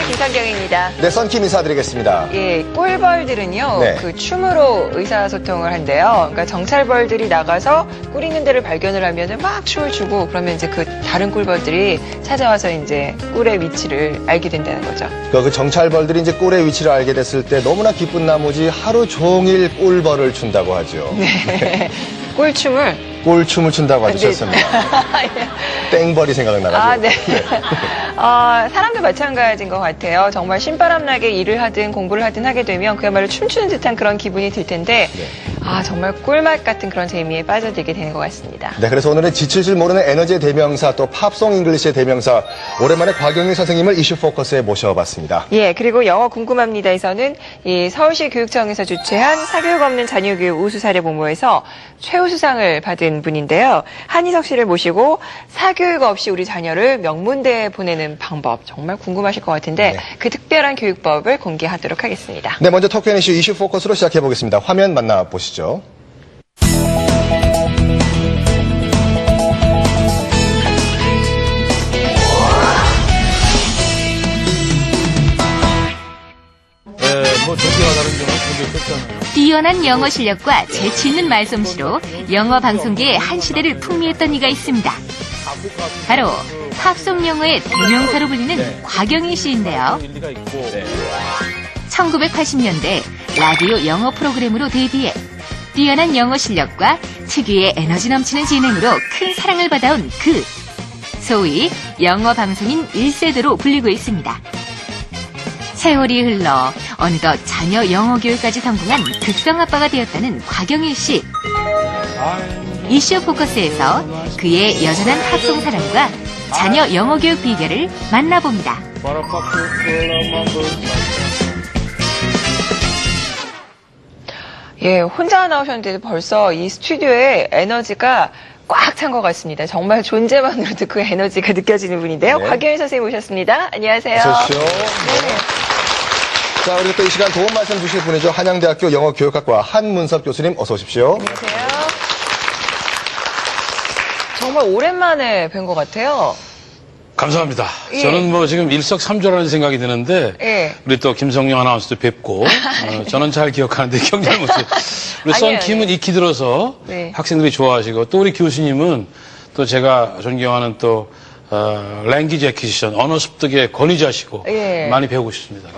김선경입니다. 네, 썬킴 인사드리겠습니다. 예, 꿀벌들은요, 네. 그 춤으로 의사소통을 한대요. 그러니까 정찰벌들이 나가서 꿀 있는 데를 발견을 하면은 막 춤을 추고, 그러면 이제 그 다른 꿀벌들이 찾아와서 이제 꿀의 위치를 알게 된다는 거죠. 그 정찰벌들이 이제 꿀의 위치를 알게 됐을 때 너무나 기쁜 나머지 하루 종일 꿀벌을 춘다고 하죠. 네. 꿀춤을. 꿀춤을 춘다고 하셨습니다. 땡벌이 생각나가지고. 아, 네. 사람도 마찬가지인 것 같아요. 정말 신바람나게 일을 하든 공부를 하든 하게 되면 그야말로 춤추는 듯한 그런 기분이 들 텐데, 네. 정말 꿀맛 같은 그런 재미에 빠져들게 되는 것 같습니다. 네, 그래서 오늘은 지칠 줄 모르는 에너지의 대명사, 또 팝송 잉글리시의 대명사, 오랜만에 곽영일 선생님을 이슈 포커스에 모셔봤습니다. 예, 그리고 영어 궁금합니다에서는 이 서울시 교육청에서 주최한 사교육 없는 자녀교육 우수 사례 공모에서 최우수상을 받은 분인데요. 한희석 씨를 모시고 사교육 없이 우리 자녀를 명문대에 보내는 방법 정말 궁금하실 것 같은데 네. 그 특별한 교육법을 공개하도록 하겠습니다. 네, 먼저 터키 앤 이슈 포커스로 시작해보겠습니다. 화면 만나보시죠. 전기와 다른 점은 굉장히 컸잖아요. 뛰어난 영어 실력과 재치 있는 말솜씨로 영어 방송계의 한 시대를 풍미했던 이가 있습니다. 바로 팝송 영어의 대명사로 불리는 곽영일 씨인데요. 일리가 있고. 1980년대 라디오 영어 프로그램으로 데뷔해 뛰어난 영어 실력과 특유의 에너지 넘치는 진행으로 큰 사랑을 받아온 그 소위 영어 방송인 1세대로 불리고 있습니다. 세월이 흘러 어느덧 자녀 영어 교육까지 성공한 극성 아빠가 되었다는 곽영일 씨. 이슈 포커스에서 그의 여전한 팝송 사랑과 자녀 영어 교육 비결을 만나봅니다. 예, 혼자 나오셨는데 벌써 이 스튜디오에 에너지가 꽉 찬 것 같습니다. 정말 존재만으로도 그 에너지가 느껴지는 분인데요. 네. 곽영일 선생님 오셨습니다. 안녕하세요. 어서 오십시오. 네. 자, 그리고 또 이 시간 도움 말씀 주실 분이죠. 한양대학교 영어교육학과 한문섭 교수님 어서 오십시오. 안녕하세요. 정말 오랜만에 뵌 것 같아요. 감사합니다. 예. 저는 지금 일석삼조라는 생각이 드는데 예. 우리 또 김성령 아나운서도 뵙고 저는 잘 기억하는데 기억잘 못해요. 우리 아니에요, 썬킴은 아니에요. 익히 들어서 네. 학생들이 좋아하시고 또 우리 교수님은 또 제가 존경하는 또 랭귀지 애퀴지션, 언어 습득의 권위자시고 예. 많이 배우고 싶습니다.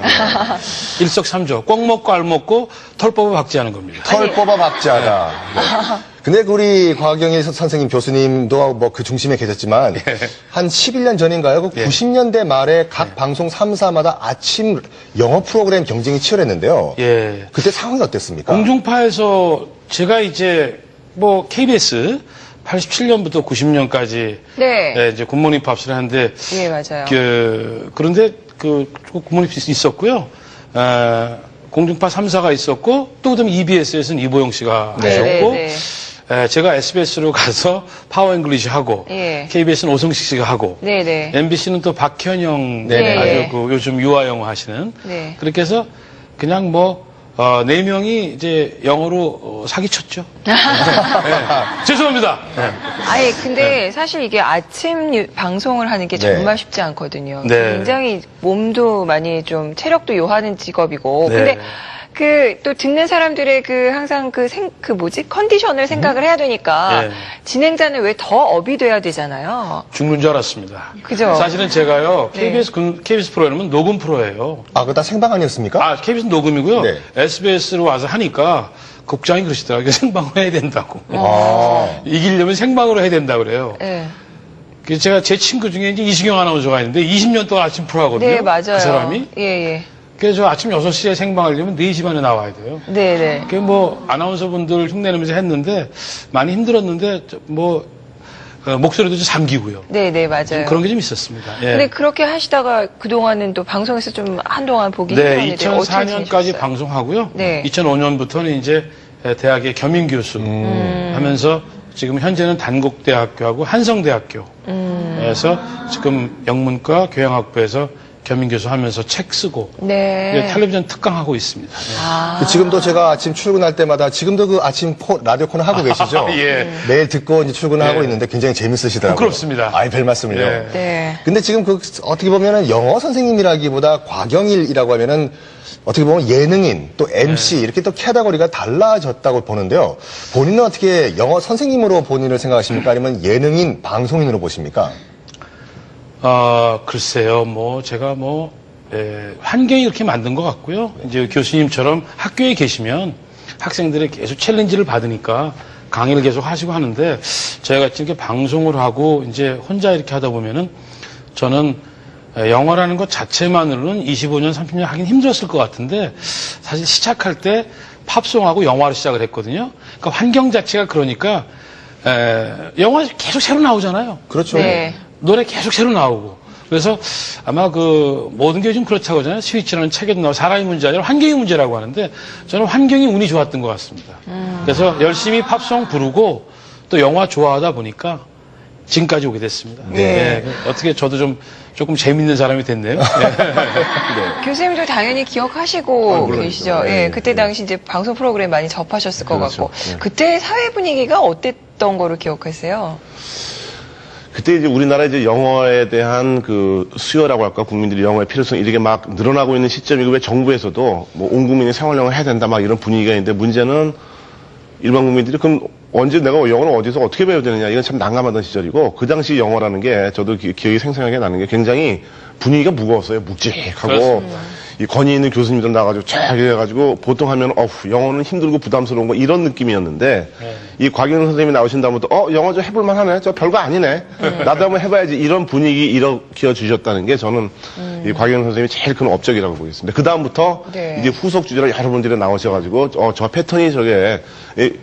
일석삼조, 꼭 먹고 알 먹고 털 뽑아 박제하는 겁니다. 털 뽑아 박자다. 네. 근데 우리 곽영일 선생님 교수님도 뭐 그 중심에 계셨지만 한 11년 전인가요? 그 예. 90년대 말에 각 방송 3사마다 아침 영어 프로그램 경쟁이 치열했는데요. 예. 그때 상황이 어땠습니까? 공중파에서 제가 이제 KBS 87년부터 90년까지 네. 이제 굿모닝 팝스를 하는데 예, 맞아요. 그런데 굿모닝 팝스 있었고요. 공중파 3사가 있었고 또 그다음에 EBS에서는 이보영 씨가 네, 하셨고 네, 제가 SBS로 가서 파워 잉글리시 하고 예. KBS는 오성식 씨가 하고 네네. MBC는 또 박현영 네. 아주 요즘 유아영어 하시는 네. 그렇게 해서 그냥 네 명이 이제 영어로 사기쳤죠. 네. 죄송합니다. 네. 아니, 근데 사실 이게 아침 방송을 하는 게 네. 정말 쉽지 않거든요. 네. 굉장히 몸도 많이 좀 체력도 요하는 직업이고. 네. 근데 또 듣는 사람들의 항상 컨디션을 생각을 해야 되니까 네. 진행자는 왜 더 업이 돼야 되잖아요. 죽는 줄 알았습니다. 그죠? 사실은 제가요, 네. KBS 프로그램은 녹음 프로예요. 아, 그거 다 생방 아니었습니까? KBS는 녹음이고요. 네. SBS로 와서 하니까 국장이 그러시더라고요. 생방으로 해야 된다고. 아. 이기려면 생방으로 해야 된다고 그래요. 네. 그래서 제가 제 친구 중에 이제 이수경 아나운서가 있는데 20년 동안 아침 프로 하거든요. 네, 맞아요. 그 사람이. 예, 예. 그래서 아침 6시에 생방하려면 4시 반에 나와야 돼요. 네네. 그 아나운서분들 흉내내면서 했는데 많이 힘들었는데 목소리도 좀 잠기고요. 네네, 맞아요. 그런 게 좀 있었습니다. 예. 근데 그렇게 하시다가 그동안은 또 방송에서 좀 한동안 보기 네, 힘들었는데 어떻게 2004년까지 지내셨어요? 방송하고요. 네. 2005년부터는 이제 대학의 겸임 교수 하면서 지금 현재는 단국대학교하고 한성대학교에서 지금 영문과 교양학부에서 겸임 교수 하면서 책 쓰고 네. 이제 텔레비전 특강하고 있습니다. 네. 아. 지금도 제가 아침 출근할 때마다 지금도 그 아침 라디오 코너 하고 계시죠? 예. 매일 듣고 이제 출근을 예. 하고 있는데 굉장히 재밌으시더라고요. 부끄럽습니다. 아이, 별 말씀을요. 예. 네. 근데 지금 그 어떻게 보면은 영어 선생님이라기보다 곽영일이라고 하면은 어떻게 보면 예능인 또 MC 이렇게 또 캐다고리가 달라졌다고 보는데요. 본인은 어떻게 영어 선생님으로 본인을 생각하십니까? 아니면 예능인 방송인으로 보십니까? 글쎄요, 제가 환경이 이렇게 만든 것 같고요. 이제 교수님처럼 학교에 계시면 학생들의 계속 챌린지를 받으니까 강의를 계속 하시고 하는데, 저희가 이렇게 방송을 하고 이제 혼자 이렇게 하다 보면은 저는 영어라는 것 자체만으로는 25년, 30년 하긴 힘들었을 것 같은데, 사실 시작할 때 팝송하고 영화로 시작을 했거든요. 그러니까 환경 자체가 그러니까, 영화 계속 새로 나오잖아요. 그렇죠. 네. 노래 계속 새로 나오고. 그래서 아마 모든 게 좀 그렇다고 하잖아요. 스위치라는 책에도 나오고 사람의 문제 아니라 환경의 문제라고 하는데 저는 환경이 운이 좋았던 것 같습니다. 그래서 열심히 팝송 부르고 또 영화 좋아하다 보니까 지금까지 오게 됐습니다. 네. 어떻게 저도 조금 재밌는 사람이 됐네요. 네. 교수님도 당연히 기억하시고 물론이죠. 계시죠. 네. 예, 그때 당시 이제 방송 프로그램 많이 접하셨을 것 그렇죠. 같고. 그때 사회 분위기가 어땠던 거를 기억하세요? 그때 이제 우리나라 이제 영어에 대한 그 수요라고 할까, 국민들이 영어의 필요성 이렇게 막 늘어나고 있는 시점이고, 왜 정부에서도 온 국민이 생활영어 해야 된다 막 이런 분위기가 있는데, 문제는 일반 국민들이 그럼 언제 내가 영어를 어디서 어떻게 배워야 되느냐, 이건 참 난감하던 시절이고, 그 당시 영어라는 게 저도 기억이 생생하게 나는 게 굉장히 분위기가 무거웠어요. 묵직하고. 그렇습니다. 이 권위 있는 교수님들 나가지고 쫙 해가지고 보통 하면 영어는 힘들고 부담스러운 거 이런 느낌이었는데, 이 곽영일 선생님이 나오신 다음부터 영어 좀 해볼만 하네, 저 별거 아니네, 나도 한번 해봐야지, 이런 분위기 일으켜 주셨다는 게 저는 이 곽영일 선생님이 제일 큰 업적이라고 보겠습니다. 그 다음부터 네. 이제 후속 주제로 여러분들이 나오셔가지고 저 패턴이 저게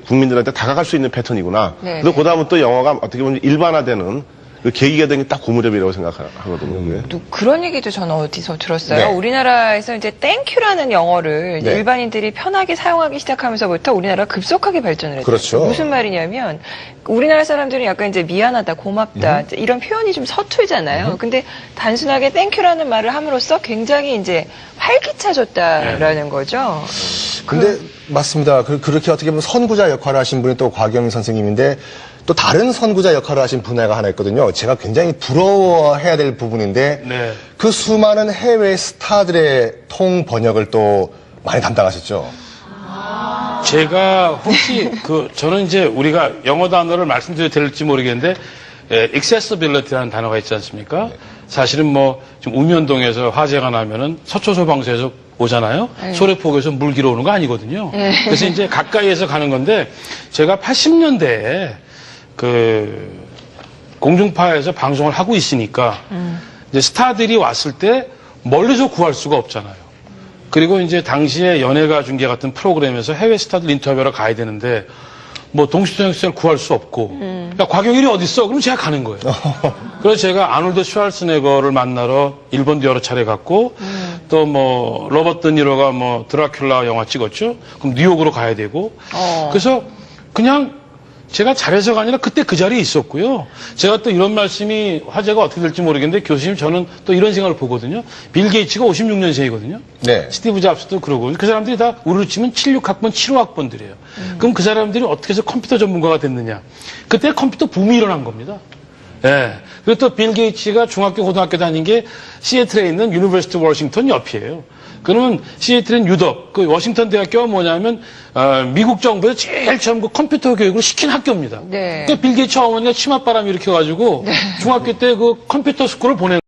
국민들한테 다가갈 수 있는 패턴이구나. 네. 그래서 그 다음부터 또 영어가 어떻게 보면 일반화되는 그 계기가 된 게 딱 그 무렵이라고 생각하거든요. 그게. 또 그런 얘기도 저는 어디서 들었어요. 네. 우리나라에서 이제 땡큐라는 영어를 네. 일반인들이 편하게 사용하기 시작하면서부터 우리나라가 급속하게 발전을 했어요. 그렇죠. 무슨 말이냐면 우리나라 사람들은 약간 이제 미안하다, 고맙다 이제 이런 표현이 좀 서툴잖아요. 근데 단순하게 땡큐라는 말을 함으로써 굉장히 이제 활기차졌다라는 거죠. 근데 맞습니다. 그렇게 어떻게 보면 선구자 역할을 하신 분이 또 곽영일 선생님인데, 또 다른 선구자 역할을 하신 분야가 하나 있거든요. 제가 굉장히 부러워해야 될 부분인데, 네. 그 수많은 해외 스타들의 통 번역을 또 많이 담당하셨죠. 제가 혹시 저는 이제 우리가 영어 단어를 말씀드려도 될지 모르겠는데, accessibility라는 단어가 있지 않습니까? 사실은 지금 우면동에서 화재가 나면은 서초소방서에서 오잖아요. 소래포구에서 물 길어 오는 거 아니거든요. 그래서 이제 가까이에서 가는 건데, 제가 80년대에 공중파에서 방송을 하고 있으니까, 이제 스타들이 왔을 때 멀리서 구할 수가 없잖아요. 그리고 이제 당시에 연예가 중계 같은 프로그램에서 해외 스타들 인터뷰하러 가야 되는데, 동시통역생을 구할 수 없고, 야, 곽영일이 어딨어? 그럼 제가 가는 거예요. 그래서 제가 아놀드 슈왈츠네거를 만나러 일본도 여러 차례 갔고, 또 로버트 드니로가 드라큘라 영화 찍었죠? 그럼 뉴욕으로 가야 되고, 그래서 그냥 제가 잘해서가 아니라 그때 그 자리에 있었고요. 제가 또 이런 말씀이 화제가 어떻게 될지 모르겠는데, 교수님 저는 또 이런 생각을 보거든요. 빌 게이츠가 56년생이거든요. 네. 스티브 잡스도 그러고, 그 사람들이 다 우리로 치면 76학번, 75학번들이에요. 그럼 그 사람들이 어떻게 해서 컴퓨터 전문가가 됐느냐. 그때 컴퓨터 붐이 일어난 겁니다. 예. 그리고 또 빌 게이츠가 중학교, 고등학교 다닌 게 시애틀에 있는 유니버시티 워싱턴 옆이에요. 그러면 시애틀은 유덕, 워싱턴 대학교가 뭐냐면, 미국 정부에서 제일 처음 컴퓨터 교육을 시킨 학교입니다. 네. 그러니까 빌 게이츠 어머니가 치맛바람 일으켜가지고 중학교 때 컴퓨터 스쿨을 보낸